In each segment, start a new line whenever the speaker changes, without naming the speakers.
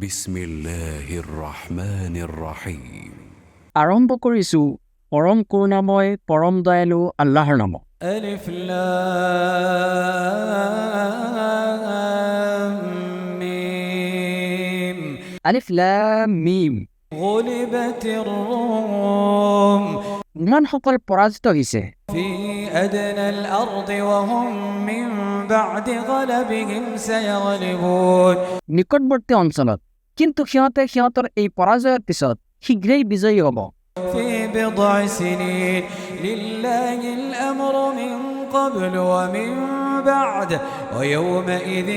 বিসমিল্লাহির রহমানির রহিম।
আৰম্ভ কৰিছোঁ পৰম কৰুণাময় পৰম দয়ালু আল্লাহৰ নামত।
ألف لام ميم
আলিফ লাম মিম।
غلبت الروم
ইমানসকল পৰাজিত হৈছে
في أدنى الأرض وهم من بعد غلبهم سيغلبون
নিকটৱৰ্তী অঞ্চলত, কিন্তু সিহঁতৰ এই পৰাজয়ৰ পিছত শীঘ্ৰেই বিজয়ী হ'ব।
في بضع سنين لله الأمر من قبل ومن بعد ويومئذ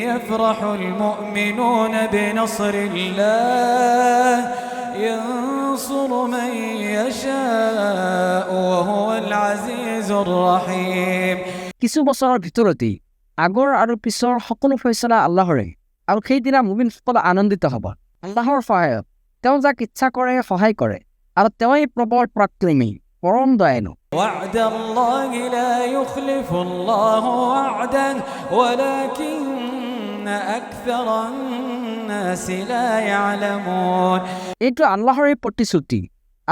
يفرح المؤمنون بنصر الله ينصر من يشاء وهو العزيز الرحيم
কিছু বছৰৰ ভিতৰতেই আগৰ আৰু পিছৰ সকলো ফয়চলা আল্লাহৰে, আৰু সেইদিনা মুমিনসকল আনন্দিত হ'ব। আল্লাহৰ সহায়ত তেওঁ যাক ইচ্ছা কৰে সহায় কৰে, আৰু তেওঁই প্ৰবল পৰাক্ৰমী পৰম দয়ালু।
وعد الله لا يخلف الله وعده ولكن أكثر الناس لا يعلمون
এইটো আল্লাহৰে প্ৰতিশ্ৰুতি।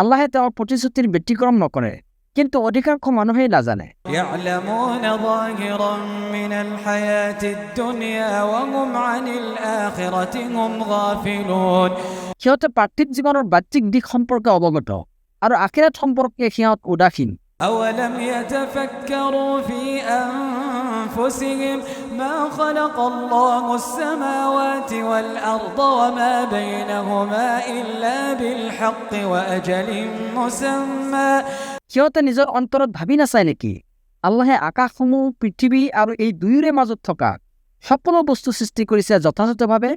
আল্লাহে তেওঁৰ প্ৰতিশ্ৰুতিৰ ব্যতিক্ৰম নকৰে, কিন্তু অধিকাংশ মানুহেই নাজানে।
يعلمون ظاهرا من الحياة الدنيا وهم عن الآخرة هم غافلون
সিহঁতে পাৰ্থিৱ জীৱনৰ বাহ্যিক দিশ সম্পৰ্কে অৱগত, আৰু আখিৰাত সম্পৰ্কে সিহঁত উদাসীন।
أولم يتفكروا في أنفسهم ما خلق الله السماوات والأرض وما بينهما إلا بالحق وأجل مسمى
সিহঁতে নিজৰ অন্তৰত ভাবি নাচায় নেকি আল্লাহে আকাশসমূহ, পৃথিৱী আৰু এই দুয়োৰে মাজত থকা সকলো বস্তু সৃষ্টি কৰিছে যথাযথভাৱে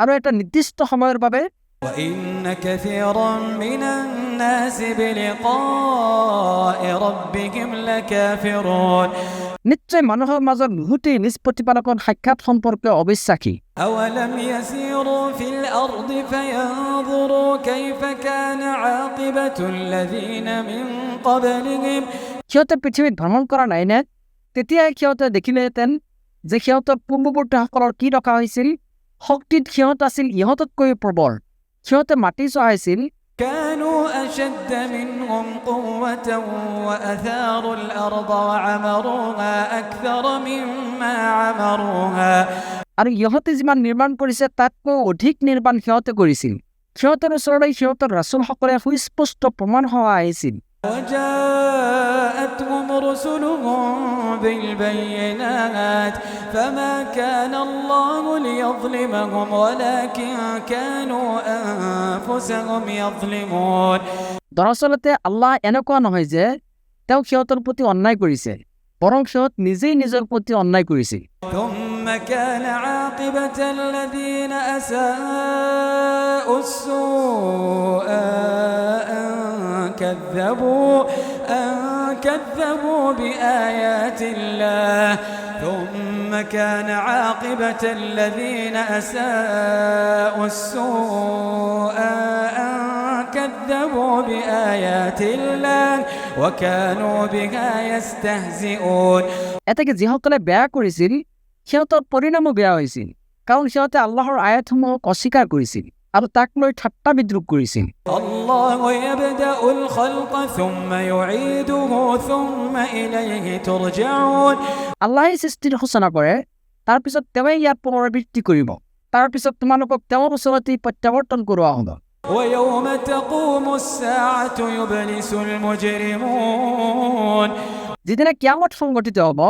আৰু এটা নিৰ্দিষ্ট সময়ৰ বাবে।
وإن كثيرا من الناس بلقاء ربهم لكافرون
নিশ্চয় মানুহৰ মাজত বহুতেই নিজ প্ৰতিপালকৰ সাক্ষাৎ সম্পৰ্কে অবিশ্বাসী।
أولم يسيروا في الأرض فينظروا كيف كان عاقبة الذين من قبلهم
সিহঁতে পৃথিৱীত ভ্ৰমণ কৰা নাই নে? তেতিয়াই সিহঁতে দেখিলেহেঁতেন যে সিহঁতৰ পূৰ্বৱৰ্তীসকলৰ কি ৰখা হৈছিল। শক্তিত সিহঁত আছিল ইহঁততকৈ প্ৰবল। সিহঁতে মাটি চহাইছিল,
كانوا أشد منهم قوة وأثاروا الأرض وعمروها أكثر مما عمروها
আৰু ইহঁতে যিমান নিৰ্মাণ কৰিছে তাতকৈ অধিক নিৰ্মাণ সিহঁতে কৰিছিল। সিহঁতৰ ওচৰলৈ সিহঁতৰ ৰাছুলসকলে সুস্পষ্ট প্ৰমাণ হোৱা আহিছিল।
وجاءتهم رسلهم بالبينات فما كان الله ليظلمهم ولكن كانوا أنفسهم يظلمون
দৰাচলতে আল্লাহ এনেকুৱা নহয় যে তেওঁ সিহঁতৰ প্ৰতি অন্যায় কৰিছে, বৰং সিহঁত নিজেই নিজৰ প্ৰতি অন্যায় কৰিছিল।
ثم كان عاقبة الذين أساءوا السوء أن كذبوا بآيات الله ثم كان عاقبة الذين أساءوا السوء أن كذبوا بآيات الله وكانوا بها يستهزئون
এতেকে যিসকলে বেয়া কৰিছিল সিহঁতৰ পৰিণামো বেয়া হৈছিল, কাৰণ সিহঁতে আল্লাহৰ আয়াতসমূহক অস্বীকাৰ কৰিছিল আৰু তাক লৈ ঠাট্টা বিদ্ৰূপ কৰিছিল।
الله يبدأ الخلق ثم يعيده ثم إليه ترجعون
আল্লাহে সৃষ্টিৰ সূচনা কৰে, তাৰপিছত তেওঁই ইয়াৰ পুনৰাবৃত্তি কৰিব, তাৰপিছত তোমালোকক তেওঁৰ ওচৰতেই প্ৰত্যাৱৰ্তন কৰোৱা হ'ব।
ويوم تقوم الساعة يبلس المجرمون
যিদিনা কিয়ামত সংঘটিত হ'ব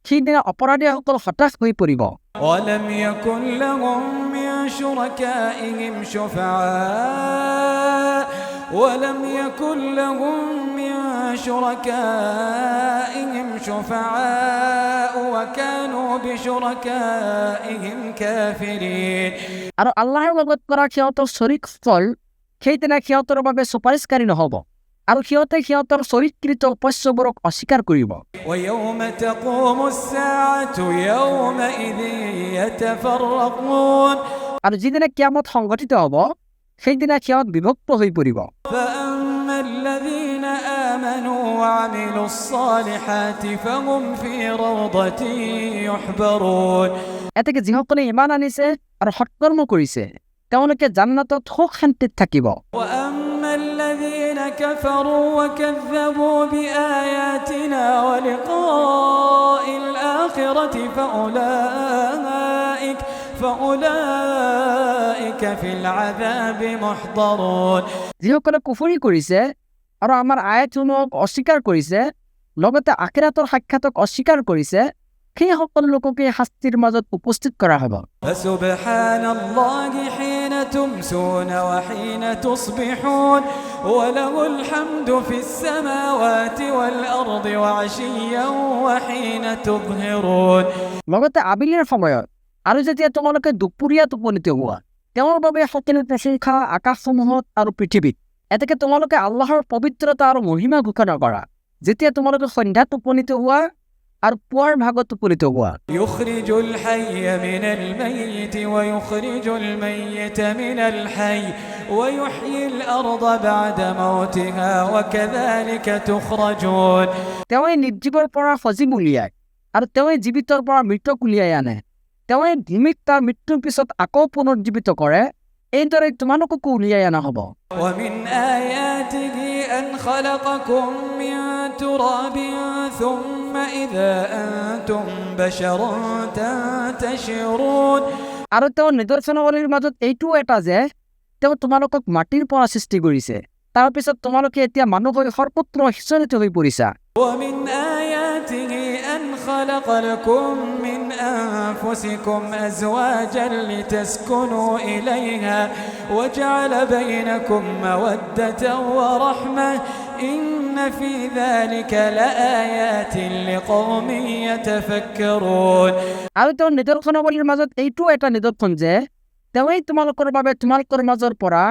সেইদিনা অপৰাধীসকল হতাশ হৈ পৰিব।
ولم يكن لهم من شركائهم شفعاء ولم يكن لهم من شركائهم شفعاء وكانوا بشركائهم كافرين
আৰু আল্লাহৰ লগত কৰা সিহঁতৰ শৰীকসকল সেইদিনা সিহঁতৰ বাবে চুপাৰিশকাৰী নহ'ব, আৰু সিহঁতে সিহঁতৰ চৰিত্ৰিত উপস্যবোৰক অস্বীকাৰ কৰিব।
ويوم تقوم الساعة يومئذ يتفرقون
আৰু যিদিনা কিয়ামত সংঘটিত হ'ব সেইদিনা সিহঁত বিভক্ত হৈ পৰিব।
فأما الذين آمنوا وعملوا الصالحات فهم في روضة يحبرون
এতেকে যিসকলে ইমান আনিছে আৰু সৎকৰ্ম কৰিছে তেওঁলোকে জান্নাতত সুখ শান্তিত থাকিব।
وأما الذين كفروا وكذبوا بآياتنا ولقاء الآخرة فأولئك في العذاب محضرون
যিসকলে কুফৰি কৰিছে আৰু আমাৰ আয়াতসমূহক অস্বীকাৰ কৰিছে, লগতে আখিৰাতৰ সাক্ষাতক অস্বীকাৰ কৰিছে, সেই সকলো লোককে শাস্তিৰ মাজত উপস্থিত কৰা হ'ব।
فسبحان الله حين تمسون وحين تصبحون وله الحمد في السماوات والأرض وعشيا وحين تظهرون
লগতে আবেলিৰ সময়ত আৰু যেতিয়া তোমালোকে দুপৰীয়া টোপনিত হোৱা, তেওঁৰ বাবে সকলো প্ৰশংসা আকাশসমূহত আৰু পৃথিৱীত। এতেকে তোমালোকে আল্লাহৰ পবিত্ৰতা আৰু মহিমা ঘোষণা কৰা যেতিয়া তোমালোকে সন্ধ্যা টোপনিত হোৱা আৰু পুৱাৰ ভাগত টোপনিত হোৱা।
يخرج الحي من الميت ويخرج الميت من الحي ويحيي الأرض بعد موتها وكذلك تخرجون
তেওঁৱে নিৰ্জীৱৰ পৰা সজীৱ উলিয়ায় আৰু তেওঁৱে জীৱিতৰ পৰা মৃতক উলিয়াই আনে। তেওঁৱে ভূমিক তাৰ মৃত্যুৰ পিছত আকৌ পুনৰুজ্জীৱিত কৰে। এইদৰে তোমালোককো উলিয়াই অনা হ'ব।
ومن آياته أن خلقكم من تراب ثم إذا أنتم بشر تنتشرون
আৰু তেওঁৰ নিদৰ্শনাৱলীৰ মাজত এইটোও এটা যে তেওঁ তোমালোকক মাটিৰ পৰা সৃষ্টি কৰিছে, তাৰ পিছত তোমালোকে এতিয়া মানুহ হৈ সৰ্বত্ৰ সিঁচৰিত হৈ পৰিছা।
ومن آياته أن خلق لكم من أنفسكم أزواجا لتسكنوا إليها وجعل بينكم مودة ورحمة إن في ذلك لآيات لقوم يتفكرون
আৰু তেওঁৰ নিদৰ্শনাৱলীৰ মাজত এইটোও এটা নিদৰ্শন যে তেওঁৱেই তোমালোকৰ বাবে তোমালোকৰ মাজৰ পৰা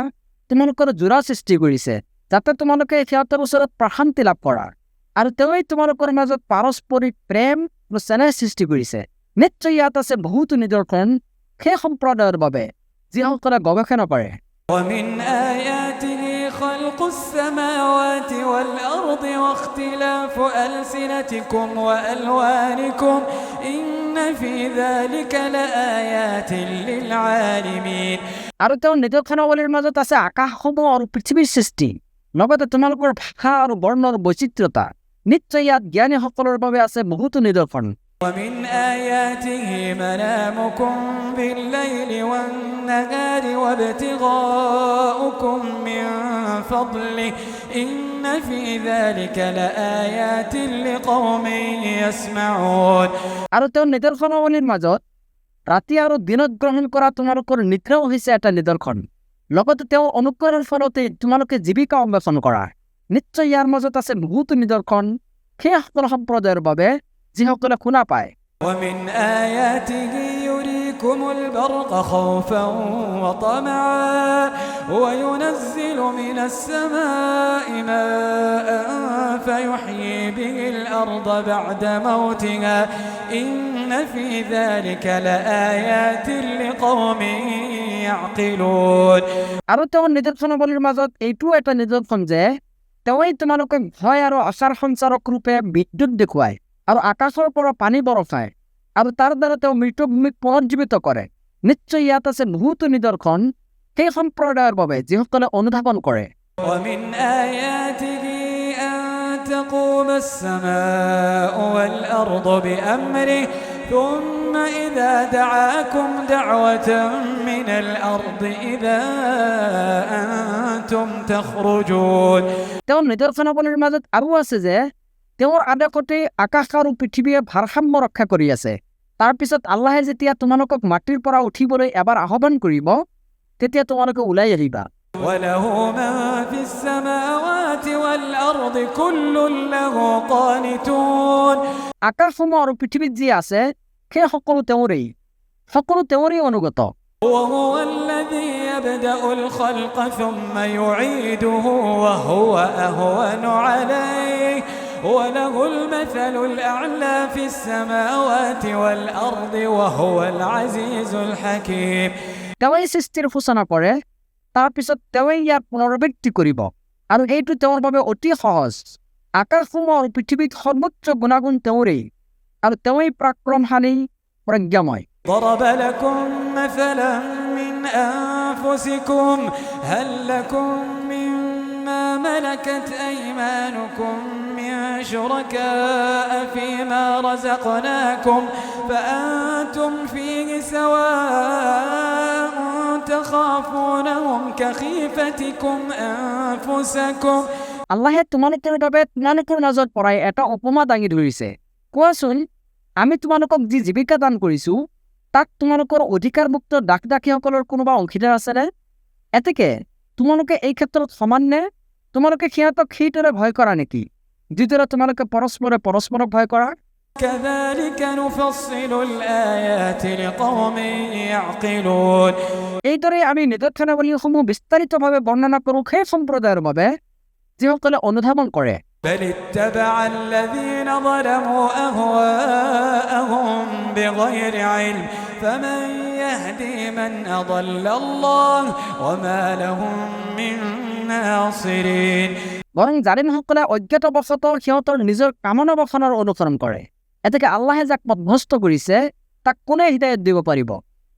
তোমালোকৰ যোৰা সৃষ্টি কৰিছে, যাতে তোমালোকে সিহঁতৰ ওচৰত প্ৰশান্তি লাভ কৰা। আৰু তেওঁৱেই তোমালোকৰ মাজত পাৰস্পৰিক প্ৰেম আৰু চেনেহ সৃষ্টি কৰিছে। নিশ্চয় ইয়াত আছে বহুতো নিদৰ্শন সেই সম্প্ৰদায়ৰ বাবে যিসকলে গৱেষণা কৰে।
ومن آياته خلق السماوات والأرض واختلاف ألسنتكم وألوانكم إن في ذلك لآيات للعالمين
আৰু তেওঁৰ নিদৰ্শনাৱলীৰ মাজত আছে আকাশসমূহ আৰু পৃথিৱীৰ সৃষ্টি, লগতে তোমালোকৰ ভাষা আৰু বৰ্ণৰ বৈচিত্ৰতা। নিশ্চয় ইয়াত জ্ঞানীসকলৰ বাবে আছে বহুতো নিদৰ্শন।
ومن آياته منامكم بالليل والنهار وابتغاؤكم من فضله إن في ذلك لآيات لقوم يسمعون
আৰু তেওঁৰ নিদৰ্শনাৱলীৰ মাজত ৰাতি আৰু দিনত গ্ৰহণ কৰা তোমালোকৰ নিদ্ৰাও হৈছে এটা নিদৰ্শন, লগতে তেওঁ অনুকৰণৰ ফলতে তোমালোকে জীৱিকা অন্বেষণ কৰা। নিশ্চয় ইয়াৰ মাজত আছে বহুতো নিদৰ্শন সেই সকলো সম্প্ৰদায়ৰ বাবে যিসকলে শুনা পায়।
ومن آياته يريكم البرق خوفا وطمعا وينزل من السماء ماء فيحيي به الأرض بعد موتها إن في ذلك لآيات لقوم يعقلون
আৰু তেওঁৰ নিদৰ্শনাৱলীৰ মাজত এইটোও এটা নিদৰ্শন যে তেওঁৱেই তোমালোকে ভয় আৰু আচাৰ সঞ্চাৰক ৰূপে বিদ্যুৎ দেখুৱায় আৰু আকাশৰ পৰা পানী বৰষায় আৰু তাৰ দ্বাৰা তেওঁ মৃত ভূমিক পুনৰুজ্জীৱিত কৰে। নিশ্চয় ইয়াত আছে বহুতো নিদৰ্শন সেই সম্প্ৰদায়ৰ বাবে যিসকলে অনুধাৱন কৰে।
ومن آياته أن تقوم السماء والأرض بأمره ثم إذا دعاكم دعوة من الأرض إذا أنتم تخرجون
তেওঁৰ নিদৰ্শনাৱলীৰ মাজত আৰু আছে যে তেওঁৰ আদেশতে আকাশ আৰু পৃথিৱীয়ে ভাৰসাম্য ৰক্ষা কৰি আছে। তাৰ পিছত আল্লাহে যেতিয়া তোমালোকক মাটিৰ পৰা উঠিবলৈ এবাৰ আহ্বান কৰিব, তেতিয়া তোমালোকে ওলাই আহিবা।
وله من في السماوات والأرض كل له قانتون
আকাশসমূহ আৰু পৃথিৱীত যি আছে সেই সকলো তেওঁৰেই অনুগত।
وهو الذي يبدأ الخلق ثم يعيده وهو أهون عليه وله المثل الأعلى في السماوات والأرض وهو العزيز الحكيم
তেওঁৱেই সৃষ্টিৰ সূচনা কৰে, তাৰ পিছত তেওঁৱেই ইয়াৰ পুনৰাবৃত্তি কৰিব আৰু এইটো তেওঁৰ বাবে অতি সহজ। আকাশসমূহ আৰু পৃথিৱীত সৰ্বোচ্চ গুণাগুণ তেওঁৰেই আৰু তেওঁৱেই পৰাক্ৰমশালী প্ৰজ্ঞাময়।
ضرب لكم مثلا من أنفسكم هل لكم مما ملكت أيمانكم من شركاء فيما رزقناكم فأنتم فيه سواء تخافونهم كخيفتكم أنفسكم
আল্লাহে তোমালোকৰ বাবে তোমালোকৰ মাজত পৰাই এটা উপমা দাঙি ধৰিছে। কোৱাচোন, আমি তোমালোকক যি জীৱিকা দান কৰিছো তাক তোমালোকৰ অধিকাৰভুক্ত দাস-দাসীসকলৰ কোনোবা অংশীদাৰ আছেনে? এতেকে তোমালোকে এই ক্ষেত্ৰত সমান নে? তোমালোকে সিহঁতক সেইদৰে ভয় কৰা নেকি যিদৰে তোমালোকে পৰস্পৰক ভয় কৰা?
كذلك نفصل الآيات لقوم يعقلون
এইদৰে আমি নিদৰ্শনাৱলীসমূহ বিস্তাৰিতভাৱে বৰ্ণনা কৰোঁ সেই সম্প্ৰদায়ৰ বাবে যিসকলে অনুধাৱন কৰে।
بل اتبع الذين ظلموا أهواءهم بغير علم فمن يهدي من أضل الله وما لهم من ناصرين
বৰং জালিমসকলে অজ্ঞাতবশতঃ সিহঁতৰ নিজৰ কামনা বাসনাৰ অনুসৰণ কৰে। এতেকে আল্লাহে যাক পথভ্ৰষ্ট কৰিছে তাক কোনে হিদায়ত দিব পাৰিব?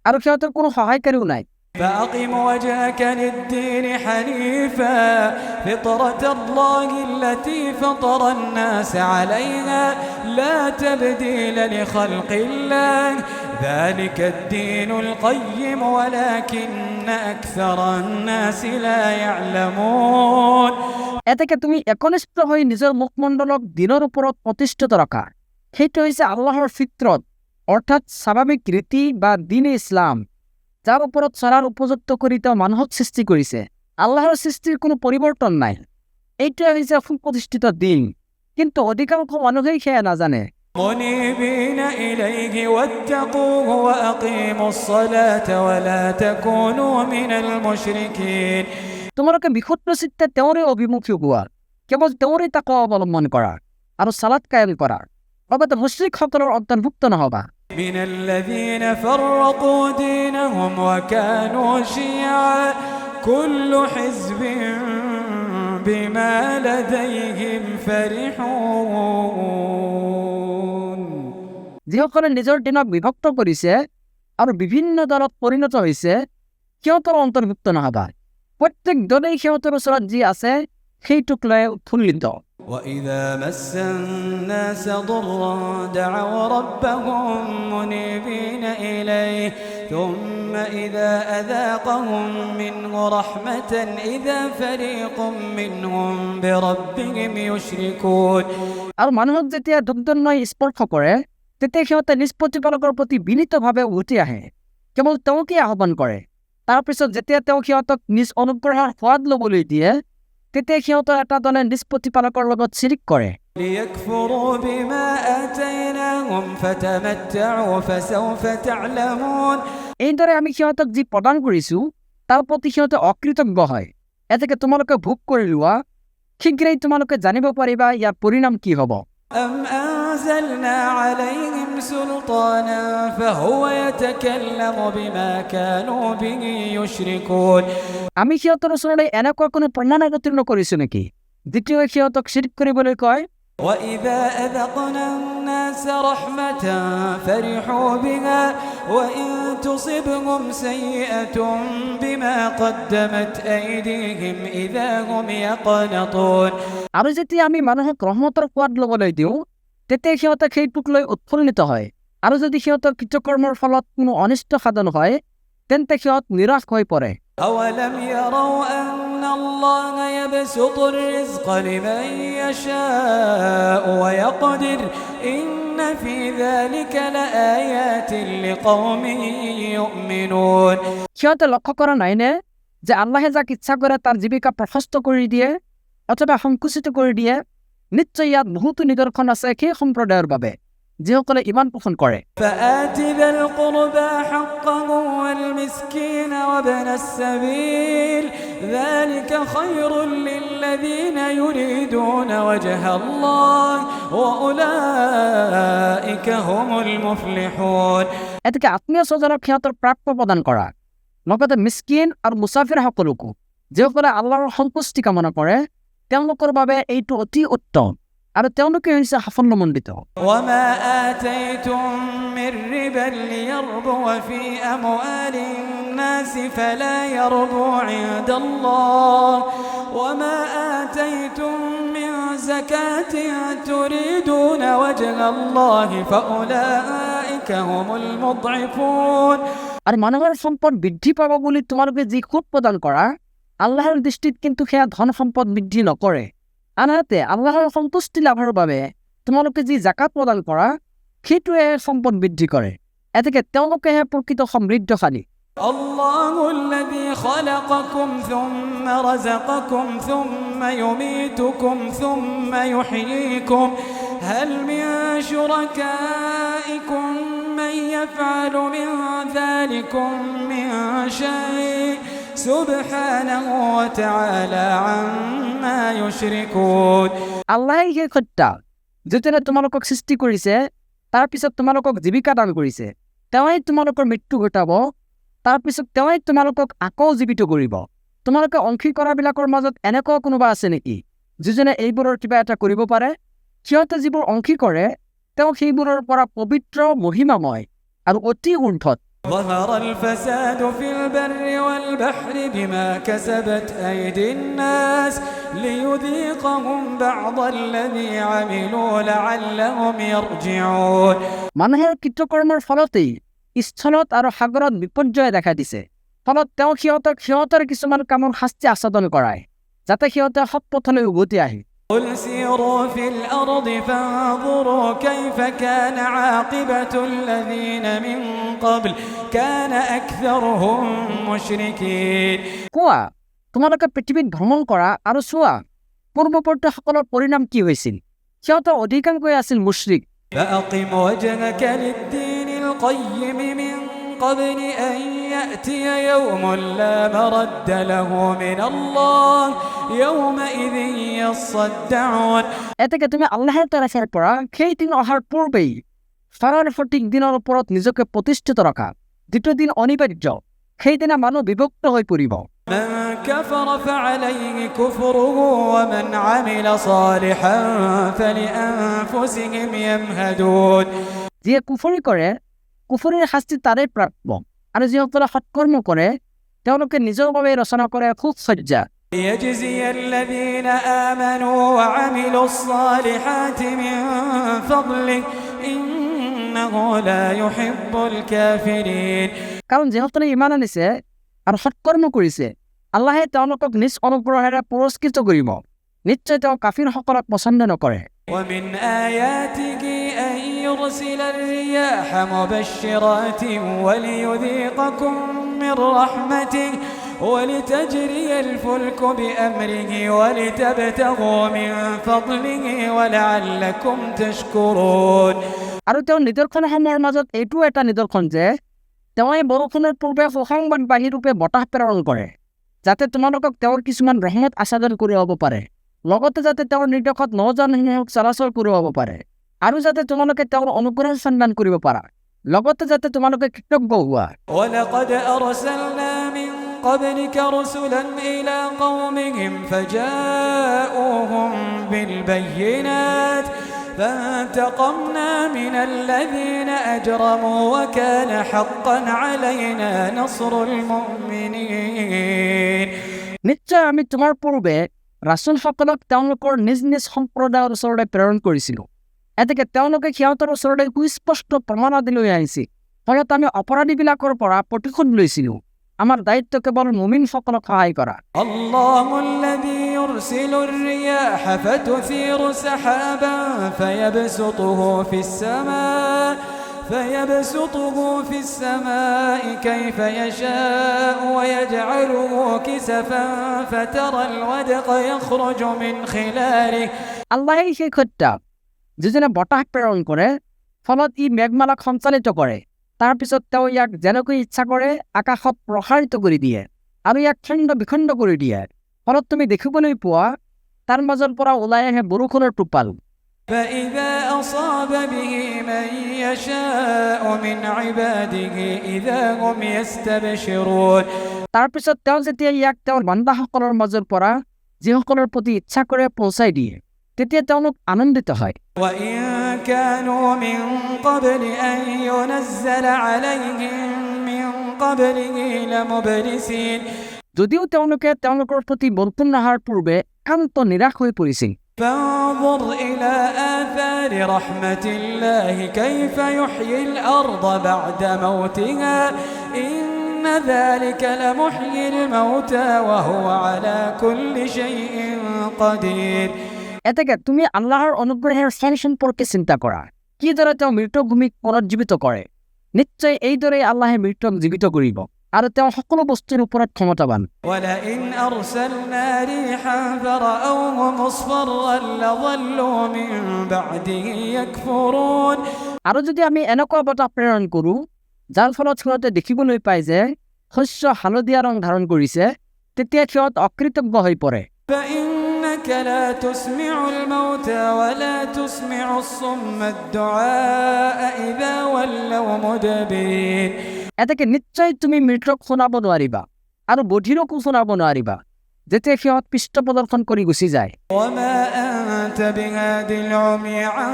আৰু সিহঁতৰ কোনো সহায়কাৰীও নাই।
فأقم وجهك للدين حنيفا فطرة الله التي فطر الناس عليها لا تبديل لخلق الله ذلك الدين القيم ولكن أكثر الناس لا يعلمون
এতেকে তুমি একনিষ্ঠ হৈ নিজৰ মুখমণ্ডলক দিনৰ ওপৰত প্ৰতিষ্ঠিত ৰখা। সেইটো হৈছে আল্লাহৰ ফিতৰত অৰ্থাৎ স্বাভাৱিক ৰীতি বা দিন ইছলাম, যাৰ ওপৰত চলাৰ উপযুক্ত কৰি তেওঁ মানুহক সৃষ্টি কৰিছে। আল্লাহৰ সৃষ্টিৰ কোনো পৰিৱৰ্তন নাই। এইটোৱে হৈছে সুপ্ৰতিষ্ঠিত দিন, কিন্তু অধিকাংশ মানুহেই সেয়া নাজানে।
منيبين إليه واتقوه وأقيموا الصلاة ولا تكونوا من المشركين
তোমালোকে বিশুদ্ধ চিত্তে তেওঁৰে অভিমুখী হোৱা, কেৱল তেওঁৰে তাকৱা অৱলম্বন কৰা আৰু সালাত কায়েম কৰা, লগতে মুশ্ৰিকসকলৰ অন্তৰ্ভুক্ত নহবা।
من الذين فرقوا دينهم وكانوا شيعا كل حزب بما لديهم فرحون
যিসকলে নিজৰ দিনক বিভক্ত কৰিছে আৰু বিভিন্ন দলত পৰিণত হৈছে সিহঁতৰ অন্তৰ্ভুক্ত নহবা। প্ৰত্যেক দলেই সিহঁতৰ ওচৰত যি আছে সেইটোক লৈ উৎফুল্লিত।
وإذا مس الناس ضرا دعوا ربهم منيبين إليه ثم إذا أذاقهم منه رحمة إذا فريق منهم بربهم يشركون
আৰু মানুহক যেতিয়া দুৰ্দন্যই স্পৰ্শ কৰে তেতিয়া সিহঁতে নিজ প্ৰতিপালকৰ প্ৰতি বিনীতভাৱে উঠি আহে, কেৱল তেওঁকেই আহ্বান কৰে। তাৰপিছত যেতিয়া তেওঁ সিহঁতক নিজ অনুগ্ৰহৰ সোৱাদ ল'বলৈ দিয়ে তেতিয়া সিহঁতৰ এটা দলে নিজ প্ৰতিপালকৰ লগত চিৰিক কৰে।
ليكفروا بما آتيناهم فتمتعوا فسوف تعلمون
এইদৰে আমি সিহঁতক যি প্ৰদান কৰিছো তাৰ প্ৰতি সিহঁতে অকৃতজ্ঞ হয়। এতেকে তোমালোকে ভোগ কৰি লোৱা, শীঘ্ৰেই তোমালোকে জানিব পাৰিবা ইয়াৰ পৰিণাম কি হ'ব।
أم أنزلنا عليهم سلطانا فهو يتكلم بما كانوا به يشركون
আমি সিহঁতৰ ওচৰলৈ এনেকুৱা কোনো প্ৰমাণ অৱতীৰ্ণ কৰিছো নেকি দ্বিতীয় সিহঁতক চিৰিক কৰিবলৈ কয়?
وإذا أذقنا الناس رحمة فرحوا بها وإن تصبهم سيئة بما قدمت أيديهم إذا هم يقنطون
আৰু যেতিয়া আমি মানুহক ৰহমতৰ সোৱাদ ল'বলৈ দিওঁ তেতিয়া সিহঁতে সেইটোক লৈ উৎফুল্লিত হয়, আৰু যদি সিহঁতৰ কৃতকৰ্মৰ ফলত কোনো অনিষ্ট সাধন হয় তেন্তে সিহঁত নিৰাশ হৈ পৰে।
أولم يروا أن الله يبسط الرزق لمن يشاء ويقدر إن في ذلك لآيات لقوم يؤمنون
সিহঁতে লক্ষ্য কৰা নাইনে যে আল্লাহে যাক ইচ্ছা কৰে তাৰ জীৱিকা প্ৰশস্ত কৰি দিয়ে অথবা সংকুচিত কৰি দিয়ে? নিশ্চয় ইয়াত বহুতো নিদৰ্শন আছে সেই সম্প্ৰদায়ৰ বাবে যিসকলে ইমান পোষণ কৰে।
فآت ذا القربى حقه والمسكين وابن السبيل ذلك خير للذين يريدون وجه الله وأولئك هم المفلحون
এতেকে আত্মীয় স্বজনক সিহঁতৰ প্ৰাপ্য প্ৰদান কৰা, লগতে মিস্কিন আৰু মুছাফিৰসকলকো যিসকলে আল্লাহৰ সন্তুষ্টি কামনা কৰে তেওঁলোকৰ বাবে এইটো অতি উত্তম আৰু তেওঁলোকে হৈছে সাফল্যমণ্ডিত।
وما آتيتم من ربا ليربو في أموال الناس فلا يربو عند الله وما آتيتم من زكاة تريدون وجه الله فأولئك هم المضعفون
আর মানবের সম্পদ বৃদ্ধি পাব বুলি তোমালোকে যি সুদ প্ৰদান কৰা আল্লাহৰ দৃষ্টিত কিন্তু সেয়া ধন সম্পদ বৃদ্ধি নকৰে আনহাতে আল্লাহৰ সন্তুষ্টি লাভৰ বাবে তোমালোকে যি জাকাত প্ৰদান কৰা সেইটোৱে সম্পদ বৃদ্ধি কৰে এতেকে তেওঁলোকেহে প্ৰকৃত সমৃদ্ধশালী
الله الذي خلقكم ثم رزقكم ثم يميتكم ثم يحييكم هل من شركائكم من يفعل من ذلكم من شيء سبحانه وتعالى عما يشركون
আল্লাহে সেই সত্তা যেতেনে তোমালোকক সৃষ্টি কৰিছে তাৰ পিছত তোমালোকক জীৱিকা দান কৰিছে তেওঁই তোমালোকৰ মৃত্যু ঘটাব তাৰ পিছত তেওঁই তোমালোকক আকৌ জীৱিত কৰিব তোমালোকে অংশী কৰাবিলাকৰ মাজত এনেকুৱা কোনোবা আছে নেকি যিজনে এইবোৰৰ কিবা এটা কৰিব পাৰে সিহঁতে যিবোৰ অংশী কৰে তেওঁ সেইবোৰৰ পৰা পবিত্ৰ মহিমাময় আৰু অতি উৰ্ধত
ظهر الفساد في البر والبحر بما كسبت أيدي الناس ليذيقهم بعض الذي عملوا لعلهم يرجعون
মানুহৰ কৃতকৰ্মৰ ফলতেই স্থলত আৰু সাগৰত বিপৰ্যয় দেখা দিছে ফলত তেওঁ সিহঁতৰ কিছুমান কামৰ শাস্তি আস্বাদন কৰায় যাতে সিহঁতে সৎ পথলৈ উভতি আহে
قل سيروا في الأرض فانظروا كيف كان عاقبة الذين من قبل كان أكثرهم مشركين
কোৱা তোমালোকে পৃথিৱীত ভ্ৰমণ কৰা আৰু চোৱা পূৰ্বৱৰ্তীসকলৰ পৰিণাম কি হৈছিল সিহঁতৰ অধিকাংশই আছিল মুশ্ৰিক
فأقم وجهك للدين القيم من قبل أن يأتي يوم لا مرد له من الله يومئذ يصدعون
এতেকে তুমি আল্লাহৰ তৰফৰ পৰা সেই দিন অহাৰ পূৰ্বেই ফাৰৰ সঠিক দিনৰ ওপৰত নিজকে প্ৰতিষ্ঠিত ৰখা দ্বিতীয় দিন অনিবাৰ্য সেইদিনা মানুহ বিভক্ত হৈ পৰিব
من كفر فعليه كفره ومن عمل صالحا فلأنفسهم يمهدون
যিয়ে কুফৰি কৰে কুফৰিৰ শাস্তি তাৰে প্ৰাপ্য আৰু যিসকলে সৎকৰ্ম কৰে তেওঁলোকে নিজৰ বাবে ৰচনা কৰে খুব সজ্জা
ليجزي الذين آمنوا وعملوا الصالحات من فضله إنه لا يحب الكافرين
কাৰণ যিসকলে ইমান আনিছে আৰু সৎকৰ্ম কৰিছে আল্লাহে তেওঁলোকক নিজ অনুগ্ৰহেৰে পুৰস্কৃত কৰিব নিশ্চয় তেওঁ কাফিৰসকলক পছন্দ নকৰে
ومن آياته أن يرسل الرياح مبشرات وليذيقكم من رحمته ولتجري الفلك بأمره ولتبتغوا من فضله ولعلكم تشكرون
আৰু তেওঁ নিদৰ্শনসমূহৰ মাজত এইটো এটা নিদৰ্শন যে তেওঁই বৰষুণৰ পূৰ্বে সুসংবাদবাহী ৰূপে বতাহ প্ৰেৰণ কৰে যাতে তোমালোকক তেওঁৰ কিছুমান ৰহমত আস্বাদন কৰিব পাৰে লগতে যাতে তেওঁৰ নিৰ্দেশত নৌযানসমূহক চলাচল কৰিব পাৰে আৰু যাতে তোমালোকে তেওঁৰ অনুগ্ৰহ সন্ধান কৰিব পাৰা লগতে যাতে তোমালোকে কৃতজ্ঞ হোৱা
ولقد أرسلنا من قبلك رسلا إلى قومهم فجاءوهم بالبينات فانتقمنا من الذين أجرموا وكان حقا علينا نصر المؤمنين
নিশ্চয় আমি তোমাৰ পূৰ্বে ৰাসূলসকলক তেওঁলোকৰ নিজ নিজ সম্প্ৰদায়ৰ ওচৰলৈ প্ৰেৰণ কৰিছিলোঁ এতেকে তেওঁলোকে সিহঁতৰ ওচৰলৈ সুস্পষ্ট প্ৰমাণাদি লৈ আহিছিল ফলত আমি অপৰাধীবিলাকৰ পৰা প্ৰতিশোধ লৈছিলোঁ আমাৰ দায়িত্ব কেৱল মুমিনসকলক সহায় কৰা
الله الذي يرسل الرياح فتثير سحابا فيبسطه في السماء كيف يشاء ويجعله كسفا فترى الودق يخرج من خلاله
আল্লাহেই সেই সত্তা যিজনে বতাহ প্ৰেৰণ কৰে ফলত ই মেঘমালাক সঞ্চালিত কৰে তাৰ পিছত তেওঁ ইয়াক যেনেকৈ ইচ্ছা কৰে আকাশত প্ৰসাৰিত কৰি দিয়ে আৰু ইয়াক খণ্ড বিখণ্ড কৰি দিয়ে ফলত তুমি দেখিবলৈ পোৱা তাৰ মাজৰ পৰা ওলাই আহে বৰষুণৰ টোপাল
فإذا أصاب به من يشاء من عباده إذا هم يستبشرون
তাৰ পিছত তেওঁ যেতিয়া ইয়াক তেওঁৰ বান্দাসকলৰ মাজৰ পৰা যিসকলৰ প্ৰতি ইচ্ছা কৰে পৌঁছাই দিয়ে তেতিয়া তেওঁলোক আনন্দিত হয়
وإن كانوا من قبل أن ينزل عليهم من قبله لمبلسين
যদিও তেওঁলোকে তেওঁলোকৰ প্ৰতি বৰ্তন অহাৰ পূৰ্বে একান্ত নিৰাশ হৈ পৰিছিল।
فانظر إلى آثار رحمة الله كيف يحيي الأرض بعد موتها إن ذلك لمحيي الموتى وهو على كل شيء قدير।
এতেকে তুমি আল্লাহৰ অনুগ্ৰহেৰ শ্ৰেণী সম্পৰ্কে চিন্তা কৰা, কিদৰে তেওঁ মৃত ভূমিক পুনৰুজ্জীৱিত কৰে। নিশ্চয় এইদৰে আল্লাহে মৃতক জীৱিত কৰিব আৰু তেওঁ সকলো বস্তুৰ ওপৰত ক্ষমতাৱান।
ولئن أرسلنا ريحا فرأوه مصفرا لظلوا من بعده يكفرون।
আৰু যদি আমি এনেকুৱা বতাহ প্ৰেৰণ কৰোঁ যাৰ ফলত সিহঁতে দেখিবলৈ পায় যে শস্য হালধীয়া ৰং ধাৰণ কৰিছে, তেতিয়া সিহঁত অকৃতজ্ঞ হৈ পৰে।
فإنك لا تسمع الموتى ولا تسمع الصم الدعاء إذا ولوا مدبرين।
এতেকে নিশ্চয় তুমি মৃতক শুনাব নোৱাৰিবা আৰু বধিৰকো শুনাব নোৱাৰিবা যেতিয়া সিহঁত পৃষ্ঠ প্ৰদৰ্শন কৰি গুচি যায়।
وما أنت بهاد العمي عن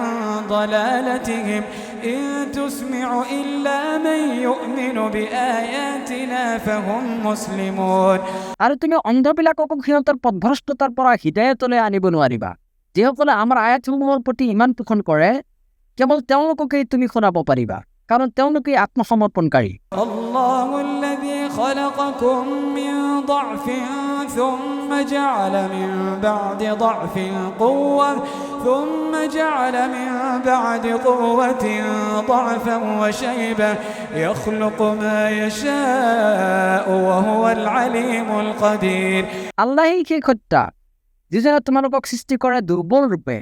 ضلالتهم إن تسمع إلا من يؤمن بآياتنا فهم مسلمون।
আৰু তুমি অন্ধবিলাককো সিহঁতৰ পথভ্ৰষ্টতাৰ পৰা হৃদায়তলৈ আনিব নোৱাৰিবা। যিসকলে আমাৰ আয়াতসমূহৰ প্ৰতি ইমান পোষণ কৰে, কেৱল তেওঁলোককেই তুমি শুনাব পাৰিবা, কাৰণ তেওঁলোকেই আত্মসমৰ্পণকাৰী।
الله الذي خلقكم من ضعف ثم جعل من بعد ضعف قوة ثم جعل من بعد قوة ضعفا وشيبة يخلق ما يشاء وهو العليم القدير।
আল্লাহেই সেই সত্তা যিজনে তোমালোকক সৃষ্টি কৰে দুৰ্বল ৰূপে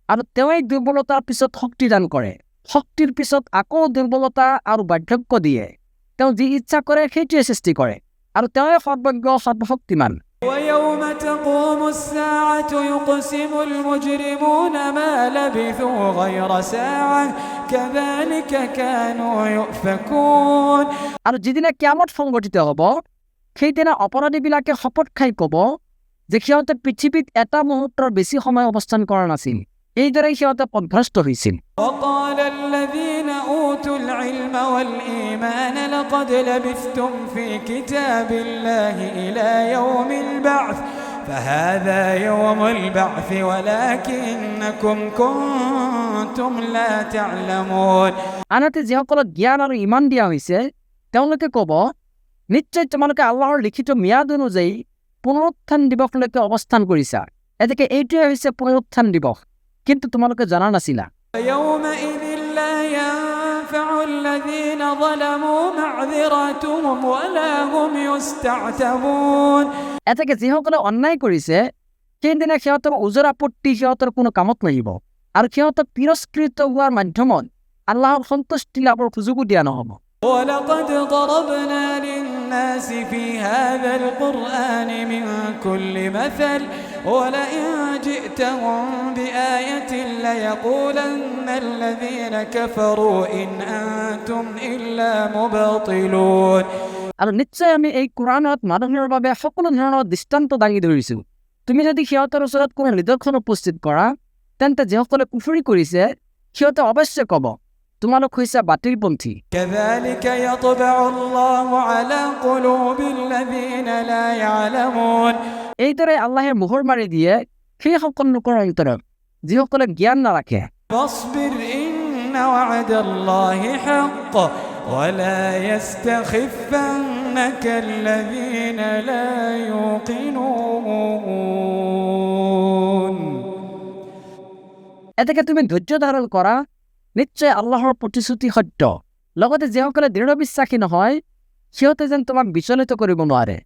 আৰু তেওঁই দুৰ্বলতাৰ পিছত শক্তি দান কৰে, শক্তিৰ পিছত আকৌ দুৰ্বলতা আৰু বাৰ্ধক্য দিয়ে। তেওঁ যি ইচ্ছা কৰে সেইটোৱে সৃষ্টি কৰে আৰু তেওঁই সৰ্বজ্ঞ সৰ্বশক্তিমান।
ويوم تقوم الساعة يقسم المجرمون ما لبثوا غير ساعة كذلك كانوا يؤفكون।
আৰু যিদিনা কিয়ামত সংঘটিত হ'ব, সেইদিনা অপৰাধীবিলাকে শপত খাই ক'ব যে সিহঁতে পৃথিৱীত এটা মুহূৰ্তৰ বেছি সময় অৱস্থান কৰা নাছিল, এইদৰে সিহঁতে পথভ্ৰষ্ট হৈছিল।
وقال الذين أوتوا العلم والإيمان لقد لبثتم في كتاب الله إلى يوم البعث فهذا يوم البعث ولكنكم كنتم لا تعلمون।
আনহাতে যিসকলক জ্ঞান আৰু ইমান দিয়া হৈছে তেওঁলোকে ক'ব, নিশ্চয় তোমালোকে আল্লাহৰ লিখিত ম্যাদ অনুযায়ী পুনৰুত্থান দিৱসলৈকে অৱস্থান কৰিছা। এতেকে এইটোৱে হৈছে পুনৰুত্থান দিৱস, কিন্তু তোমালোকে জনা নাছিলা।
يومئذ لا ينفع الذين ظلموا معذرتهم ولا هم يستعتبون।
এতেকে যিসকলে অন্যায় কৰিছে সেইদিনা সিহঁতৰ ওজৰ আপত্তি সিহঁতৰ কোনো কামত নাহিব আৰু সিহঁতক তিৰস্কৃত হোৱাৰ মাধ্যমত আল্লাহৰ সন্তুষ্টি লাভৰ সুযোগো দিয়া নহ'ব।
ولقد ضربنا للناس في هذا القرآن من كل مثل ولئن جئتهم بآية ليقولن الذين كفروا إن أنتم إلا مبطلون।
আৰু নিশ্চয় আমি এই কোৰাণত মানুহৰ বাবে সকলো ধৰণৰ দৃষ্টান্ত দাঙি ধৰিছোঁ। তুমি যদি সিহঁতৰ ওচৰত কোনো নিদৰ্শন উপস্থিত কৰা, তেন্তে যিসকলে কুফৰি কৰিছে সিহঁতে অৱশ্যে ক'ব তোমালোক হৈছে বাতিলপন্থী।
كذلك يطبع الله على قلوب الذين لا يعلمون।
এইদৰে আল্লাহে মোহৰ মাৰি দিয়ে সেই সকল লোকৰ অন্তৰত যিসকলে জ্ঞান নাৰাখে।
فاصبر إن وعد الله حق ولا يستخفنك الذين لا يوقنون।
এতেকে তুমি ধৈৰ্য ধাৰণ কৰা, নিশ্চয় আল্লাহৰ প্ৰতিশ্ৰুতি সত্য। লগতে যিসকলে দৃঢ় বিশ্বাসী নহয় সিহঁতে যেন তোমাক বিচলিত কৰিব নোৱাৰে।